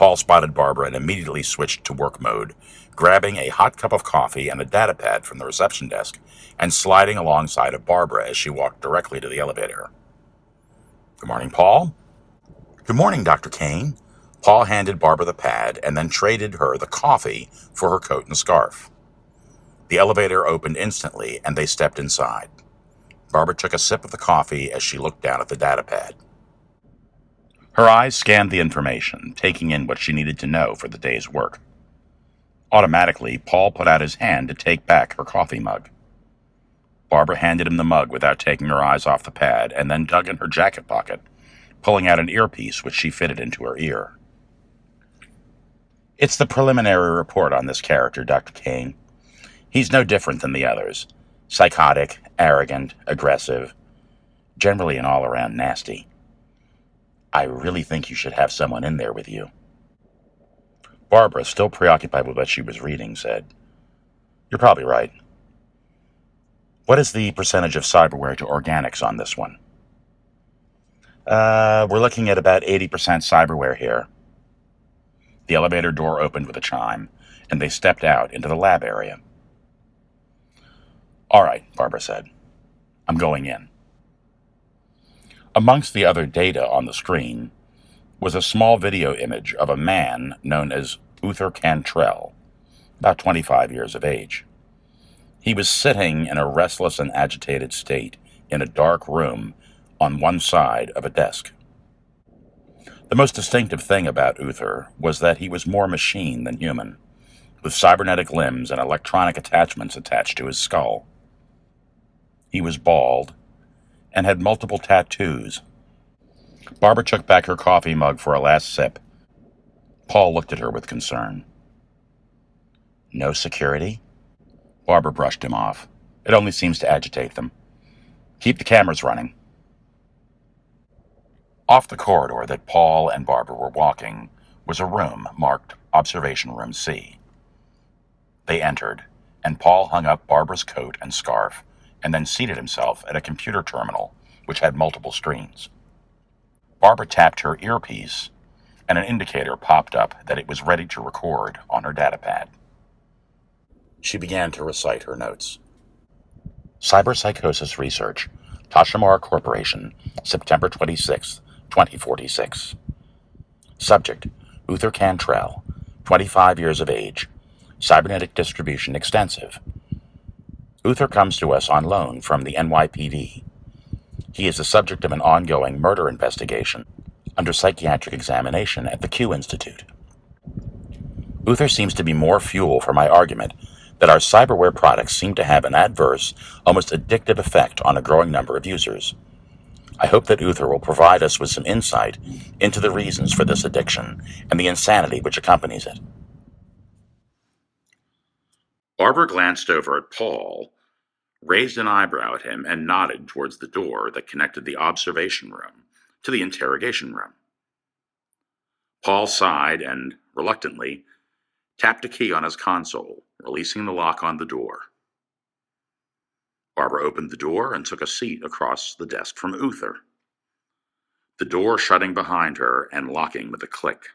Paul spotted Barbara and immediately switched to work mode, grabbing a hot cup of coffee and a data pad from the reception desk and sliding alongside of Barbara as she walked directly to the elevator. "Good morning, Paul." "Good morning, Dr. Kane." Paul handed Barbara the pad and then traded her the coffee for her coat and scarf. The elevator opened instantly and they stepped inside. Barbara took a sip of the coffee as she looked down at the data pad. Her eyes scanned the information, taking in what she needed to know for the day's work. Automatically, Paul put out his hand to take back her coffee mug. Barbara handed him the mug without taking her eyes off the pad and then dug in her jacket pocket, pulling out an earpiece which she fitted into her ear. "It's the preliminary report on this character, Dr. Kane. He's no different than the others. Psychotic, arrogant, aggressive, generally an all-around nasty. I really think you should have someone in there with you." Barbara, still preoccupied with what she was reading, said, "You're probably right. What is the percentage of cyberware to organics on this one?" We're looking at about 80% cyberware here." The elevator door opened with a chime, and they stepped out into the lab area. "All right," Barbara said. "I'm going in." Amongst the other data on the screen was a small video image of a man known as Uther Cantrell, about 25 years of age. He was sitting in a restless and agitated state in a dark room on one side of a desk. The most distinctive thing about Uther was that he was more machine than human, with cybernetic limbs and electronic attachments attached to his skull. He was bald and had multiple tattoos. Barbara took back her coffee mug for a last sip. Paul looked at her with concern. "No security?" Barbara brushed him off. "It only seems to agitate them. Keep the cameras running." Off the corridor that Paul and Barbara were walking was a room marked Observation Room C. They entered, and Paul hung up Barbara's coat and scarf and then seated himself at a computer terminal which had multiple screens. Barbara tapped her earpiece, and an indicator popped up that it was ready to record on her datapad. She began to recite her notes. "Cyberpsychosis Research, Tashamar Corporation, September 26, 2046. Subject, Uther Cantrell, 25 years of age. Cybernetic distribution extensive. Uther comes to us on loan from the NYPD. He is the subject of an ongoing murder investigation under psychiatric examination at the Q Institute. Uther seems to be more fuel for my argument that our cyberware products seem to have an adverse, almost addictive effect on a growing number of users. I hope that Uther will provide us with some insight into the reasons for this addiction and the insanity which accompanies it." Barbara glanced over at Paul, raised an eyebrow at him, and nodded towards the door that connected the observation room to the interrogation room. Paul sighed and, reluctantly, tapped a key on his console, releasing the lock on the door. Barbara opened the door and took a seat across the desk from Uther, the door shutting behind her and locking with a click.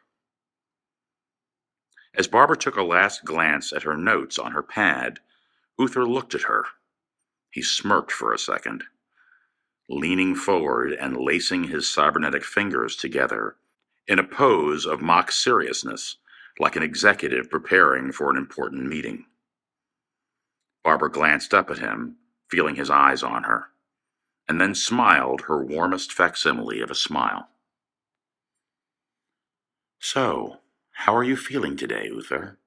As Barbara took a last glance at her notes on her pad, Uther looked at her. He smirked for a second, leaning forward and lacing his cybernetic fingers together in a pose of mock seriousness, like an executive preparing for an important meeting. Barbara glanced up at him, feeling his eyes on her, and then smiled her warmest facsimile of a smile. "So, how are you feeling today, Uther?"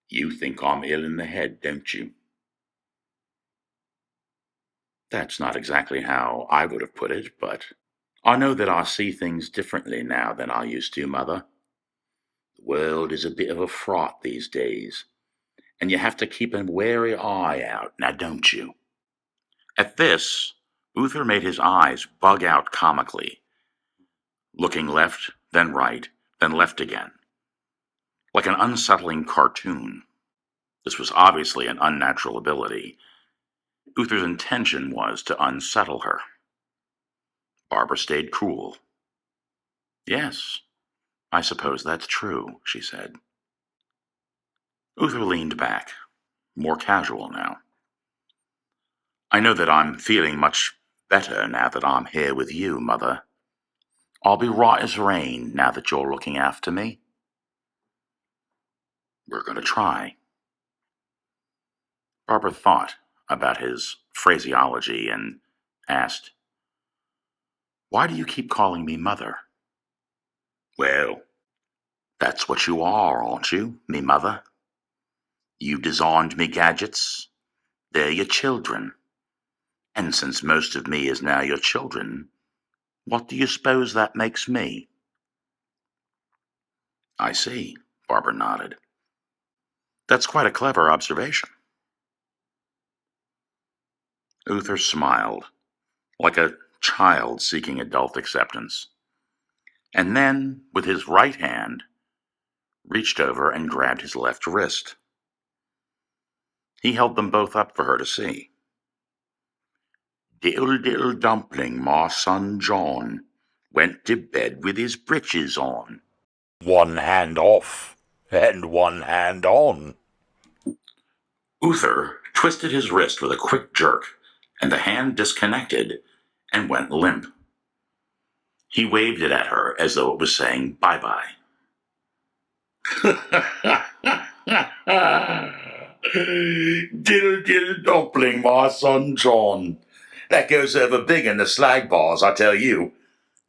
"You think I'm ill in the head, don't you?" "That's not exactly how I would have put it, but I know that I see things differently now than I used to, Mother. The world is a bit of a fraught these days, and you have to keep a wary eye out, now don't you?" At this, Uther made his eyes bug out comically, looking left, then right, then left again, like an unsettling cartoon. This was obviously an unnatural ability. Uther's intention was to unsettle her. Barbara stayed cool. "Yes, I suppose that's true, she said. Uther leaned back, more casual now. I know that I'm feeling much better now that I'm here with you, Mother. I'll be right as rain now that you're looking after me. We're going to try. Barbara thought about his phraseology and asked, Why do you keep calling me Mother? Well, that's what you are, aren't you, me mother? You designed me gadgets. They're your children. And since most of me is now your children, what do you suppose that makes me? I see, Barbara nodded. That's quite a clever observation. Uther smiled, like a child seeking adult acceptance, and then, with his right hand, reached over and grabbed his left wrist. He held them both up for her to see. Diddle diddle dumpling, my son John, went to bed with his breeches on. One hand off, and one hand on. Uther twisted his wrist with a quick jerk, and the hand disconnected and went limp. He waved it at her as though it was saying bye-bye. Diddle diddle dumpling, my son John. That goes over big in the slag bars, I tell you.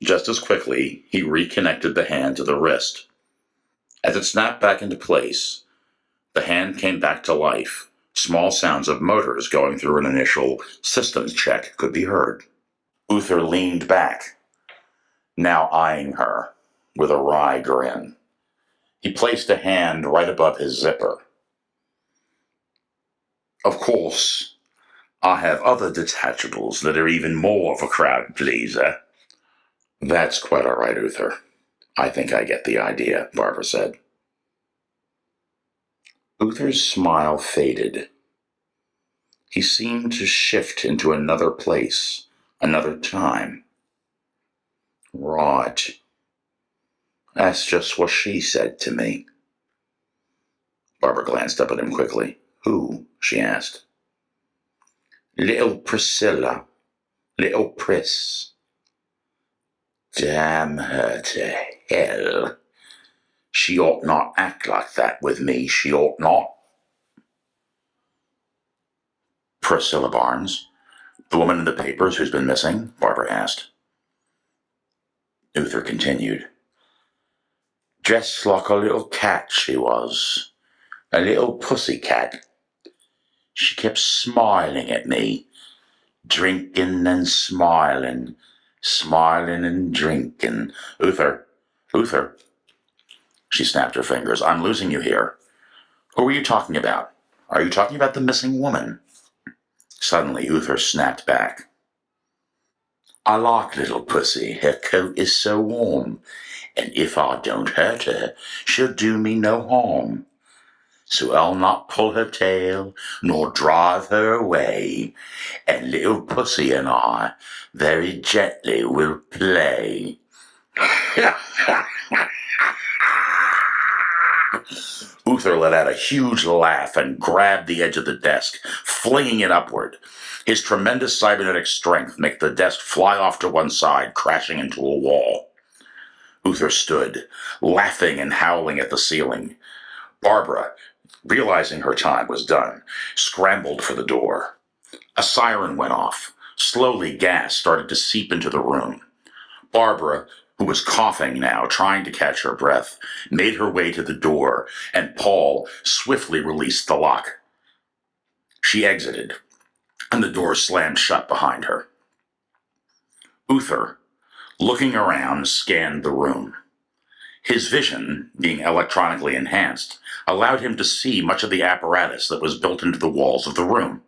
Just as quickly, he reconnected the hand to the wrist. As it snapped back into place, the hand came back to life. Small sounds of motors going through an initial systems check could be heard. Uther leaned back, now eyeing her with a wry grin. He placed a hand right above his zipper. Of course, I have other detachables that are even more of a crowd pleaser. That's quite all right, Uther. I think I get the idea, Barbara said. Uther's smile faded. He seemed to shift into another place, another time. Right. That's just what she said to me. Barbara glanced up at him quickly. Who? She asked. Little Priscilla. Little Pris. Damn her to hell. She ought not act like that with me, she ought not. Priscilla Barnes, the woman in the papers who's been missing? Barbara asked. Uther continued. Dressed like a little cat she was. A little pussy cat. She kept smiling at me. Drinking and smiling. Smiling and drinking. Uther. She snapped her fingers. I'm losing you here. Who are you talking about? Are you talking about the missing woman? Suddenly, Uther snapped back. I like little pussy. Her coat is so warm. And if I don't hurt her, she'll do me no harm. So I'll not pull her tail, nor drive her away. And little pussy and I very gently will play. Uther let out a huge laugh and grabbed the edge of the desk, flinging it upward. His tremendous cybernetic strength made the desk fly off to one side, crashing into a wall. Uther stood, laughing and howling at the ceiling. Barbara, realizing her time was done, scrambled for the door. A siren went off. Slowly, gas started to seep into the room. Barbara, who was coughing now, trying to catch her breath, made her way to the door, and Paul swiftly released the lock. She exited, and the door slammed shut behind her. Uther, looking around, scanned the room. His vision, being electronically enhanced, allowed him to see much of the apparatus that was built into the walls of the room.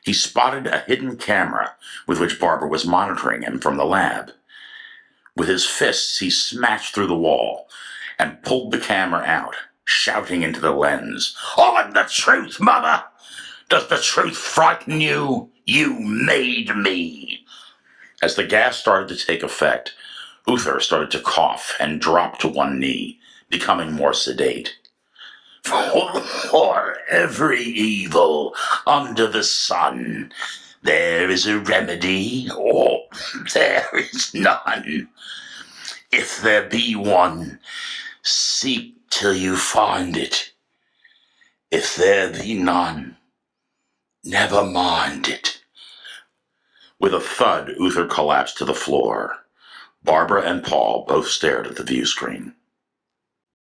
He spotted a hidden camera with which Barbara was monitoring him from the lab. With his fists, he smashed through the wall and pulled the camera out, shouting into the lens, I'm the truth, Mother! Does the truth frighten you? You made me! As the gas started to take effect, Uther started to cough and dropped to one knee, becoming more sedate. For every evil under the sun, there is a remedy, or there is none. If there be one, seek till you find it. If there be none, never mind it. With a thud, Uther collapsed to the floor. Barbara and Paul both stared at the view screen.